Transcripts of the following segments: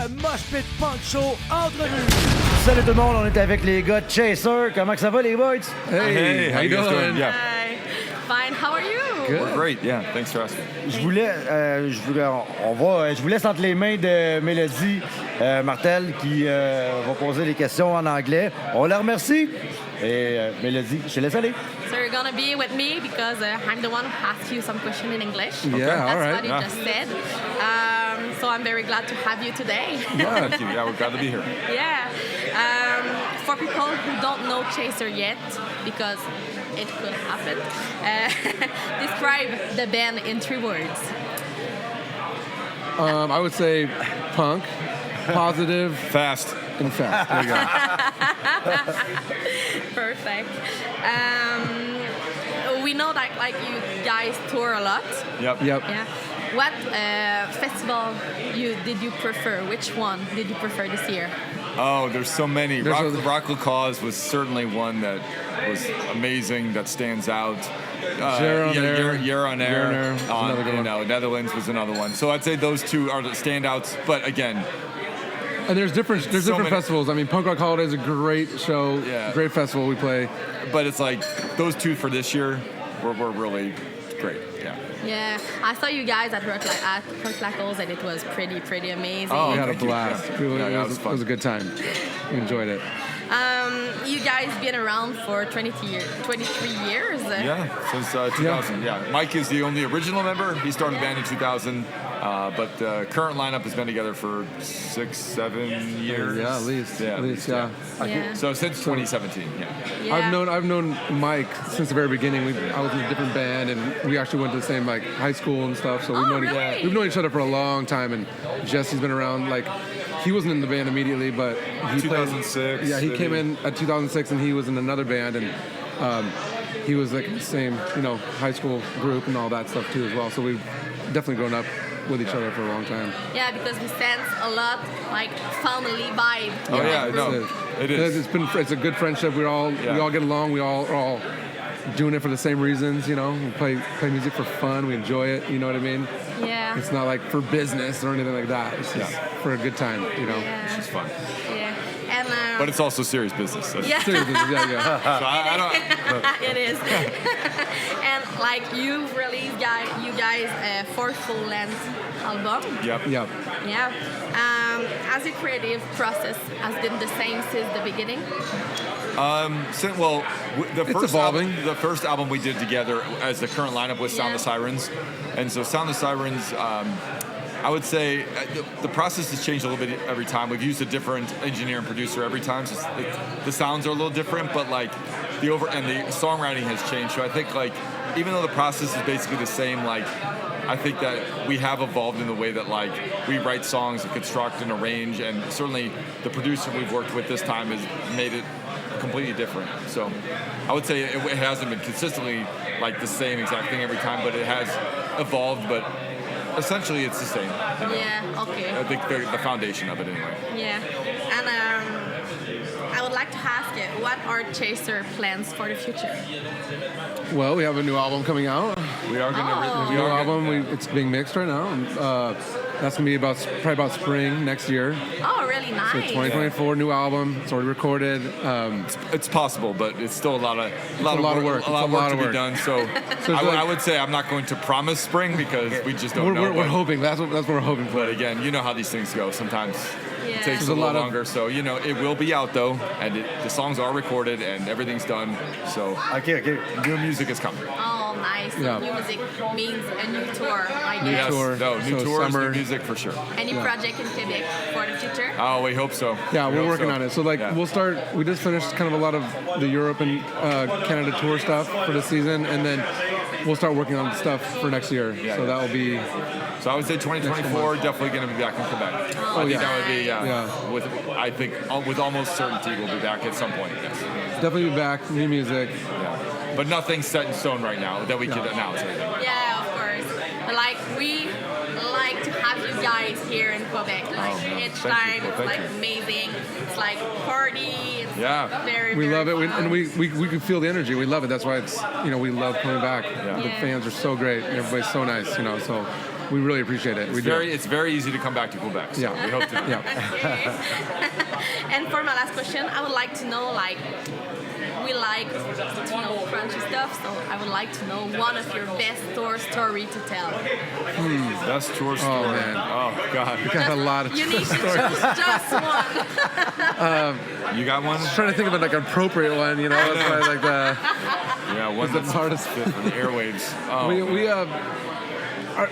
Mosh Pit Punk Show Entrevue. Salut tout le monde, on est avec les gars de Chaser. Comment que ça va les boys? Hey, how you doing? Yeah. Hi. Fine, how are you? Good. We're great, yeah. Thanks for asking. Je vous laisse entre les mains de Mélodie Martel qui va poser les questions en anglais. On la remercie. Et Mélodie, je te laisse aller. So you're gonna be with me because I'm the one who asked you some question in English. Yeah, That's all right. what you just said. So I'm very glad to have you today. Yeah, thank you. Yeah, we're glad to be here. Yeah. For people who don't know Chaser yet, because it could happen, describe the band in 3 words. I would say punk, positive, Fast. and fast. There you go. Perfect. We know that like you guys tour a lot. Yep. Yeah. What festival did you prefer? Which one did you prefer this year? Oh, there's so many. There's Rock La Cause was certainly one that was amazing, that stands out. Year on Air. Year on Air. Another good one. Netherlands was another one. So I'd say those two are the standouts. But again, And there's different many- festivals. I mean, Punk Rock Holiday is a great show, Yeah. great festival we play. but it's like those two for this year were really great. Yeah. Yeah, I saw you guys at Rock La Cause and it was pretty amazing. Oh, We had a thank you. blast. Yeah. It Yeah, was it was a good time. We enjoyed it. You guys been around for 23 years. Yeah, since 2000. Yeah. Mike is the only original member. He started the band in 2000, but the current lineup has been together for 6-7 years. Yeah, at least. Yeah, At least, yeah. Yeah. So since 2017. Yeah. Yeah. I've known Mike since the very beginning. I was in a different band, and we actually went to the same like high school and stuff. So Oh, really? we've known each other for a long time. And Jesse's been around. Like, he wasn't in the band immediately, but he 2006. Yeah, he came in at 2006, and he was in another band, and he was like in the same high school group and all that stuff too as well. So we've definitely grown up with each other for a long time. Yeah, because we sense a lot like family vibe. Oh, in yeah, the no. group. It is. It's a good friendship. We all get along. We all are all doing it for the same reasons. We play music for fun. We enjoy it. You know what I mean? Yeah. It's not like for business or anything like that. It's just for a good time. Yeah. It's just fun. Yeah. And But it's also serious business. That's- yeah. Seriously, yeah. So I don't. It is. And like you released you guys a 4 full-length album. Yep. Yeah. Yeah. As your creative process has been the same since the beginning. evolving. The first album we did together as the current lineup was Sound the Sirens, and so Sound the Sirens. I would say the process has changed a little bit every time. We've used a different engineer and producer every time, so the sounds are a little different, but like the songwriting has changed. So I think like even though the process is basically the same, like I think that we have evolved in the way that like we write songs and construct and arrange, and certainly the producer we've worked with this time has made it completely different. So I would say it hasn't been consistently like the same exact thing every time, but it has evolved. But essentially, it's the same. Yeah. Okay. I think the foundation of it, anyway. Yeah. And I would like to ask you, what are Chaser plans for the future? Well, we have a new album coming out. We are going Oh. to. New album. It's being mixed right now. And, that's gonna be probably about spring next year. Oh, really So nice. 2024 new album. It's already recorded. It's possible, but it's still a lot of work. A lot of work to be done. So, So it's I would say I'm not going to promise spring because we just don't know. We're hoping. That's what we're hoping for. But again, you know how these things go. Sometimes Yeah. it takes There's a a little lot of- longer. So it will be out though, and the songs are recorded and everything's done. So OK. new music is coming. Oh, nice. Yeah. New music means a new tour, I New guess. tour. New So tours, summer. new music for sure. Any project in Quebec for the future? Oh, we hope so. Yeah, We we're hope working so. on it. So Yeah. we'll start. We just finished kind of a lot of the Europe and Canada tour stuff for the season, and then we'll start working on stuff for next year. Yeah, So yeah. that will be. So I would say 2024 definitely going to be back in Quebec. I think that would be with almost certainty we'll be back at some point. Yes. Definitely be back. New music. Yeah. But nothing's set in stone right now that we could announce. Yeah, of course. Like we like to have you guys here in Quebec. Like each Thank time, you. it's Thank like you. amazing. It's like party. It's very. We very love it, fun. and we can feel the energy. We love it. That's why it's we love coming back. The Yeah. fans are so great. Everybody's so nice. So we really appreciate it. It's very easy to come back to Quebec. So Yeah. we hope to. Yeah. And for my last question, I would like to know, like, we like to know crunchy stuff, so I would like to know one of your best tour story to tell. Best tour story. Oh man. Oh God. We got a lot of You need to stories. choose just one. You got one? Trying to think of like an appropriate one, you know. It's probably like the Yeah, one that's hardest fit for the airwaves. Oh. we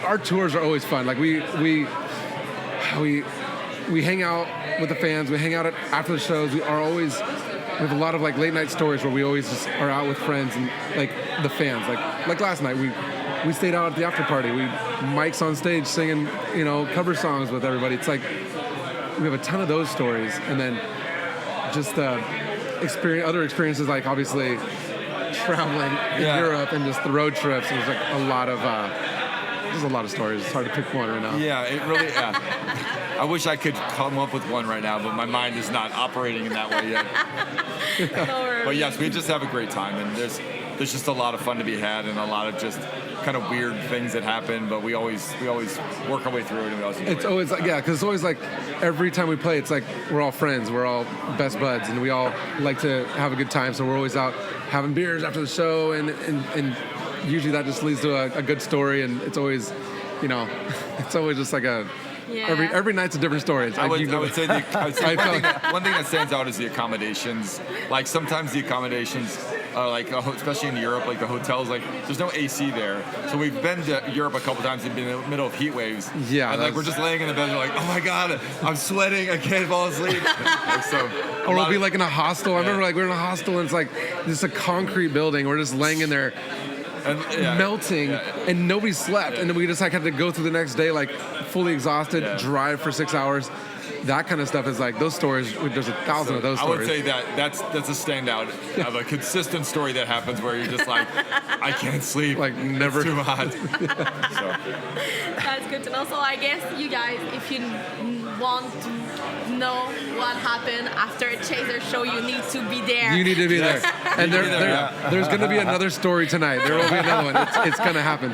our tours are always fun. Like we hang out with the fans. We hang out after the shows. We have a lot of like late night stories where we always just are out with friends and like the fans. Like last night we stayed out at the after party. We mics on stage singing, you know, cover songs with everybody. It's like we have a ton of those stories, and then just other experiences, like obviously traveling in Europe and just the road trips. There's like a lot of there's a lot of stories. It's hard to pick one right now. Yeah, it really. Yeah. I wish I could come up with one right now, but my mind is not operating in that way yet. But yes, we just have a great time, and there's just a lot of fun to be had, and a lot of just kind of weird things that happen. But we always work our way through it, and we always enjoy It's always like, because it's always like every time we play, it's like we're all friends, we're all best buds, and we all like to have a good time. So we're always out having beers after the show, and usually that just leads to a good story, and it's always, you know, it's always just like a. Yeah. Every night's a different story. It's I like, would say one thing that stands out is the accommodations. Like sometimes the accommodations are like, especially in Europe, like the hotels, like there's no AC there. So we've been to Europe a couple times and been in the middle of heat waves. Yeah. And like we're just laying in the bed, and we're like, oh my God, I'm sweating, I can't fall asleep. Like, so, or we'll be like in a hostel. I remember like we were in a hostel and it's like just a concrete building. We're just laying in there. And, melting, and nobody slept, and then we just like had to go through the next day like fully exhausted, drive for 6 hours. That kind of stuff is like those stories. There's 1,000 of those stories. I would say that's a standout of a consistent story that happens where you're just like, I can't sleep. Like never. It's too hot. So. That's good to know. So I guess you guys, if you want to know what happened after a Chaser show, you need to be there. You need to be there. And there's going to be another story tonight. There will be another one. It's going to happen.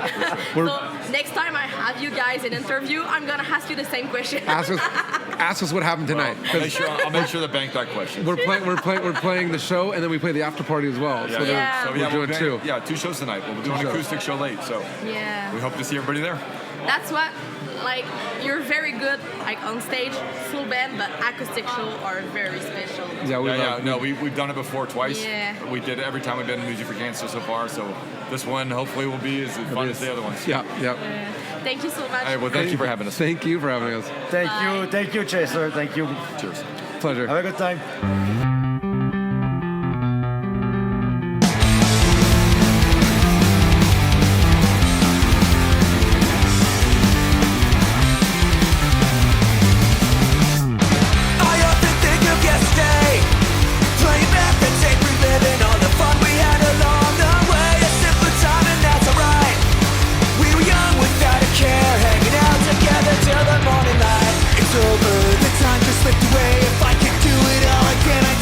So next time I have you guys in interview, I'm going to ask you the same question. Ask us what happened tonight. I'll make sure to bank that question. We're playing the show, and then we play the after party as well. So we're doing two. Yeah, 2 shows tonight. We'll do an acoustic show late, so we hope to see everybody there. That's what, like, you're very good, like, on stage, full band, but acoustic shows are very special. We've done it before twice. Yeah. We did it every time we've been in Music4Cancer so far, so this one hopefully will be as fun as the other ones. Yeah. Thank you so much. All right, well, thank you for having us. Thank you for having us. Thank you, Chaser. Thank you. Cheers. Pleasure. Have a good time. Over the time just slipped away. If I could do it all again, I'd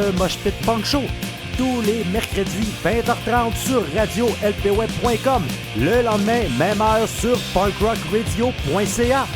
le Mosh Pit Punk Show. Tous les mercredis, 20h30 sur radio-lpweb.com. Le lendemain, même heure sur punkrockradio.ca.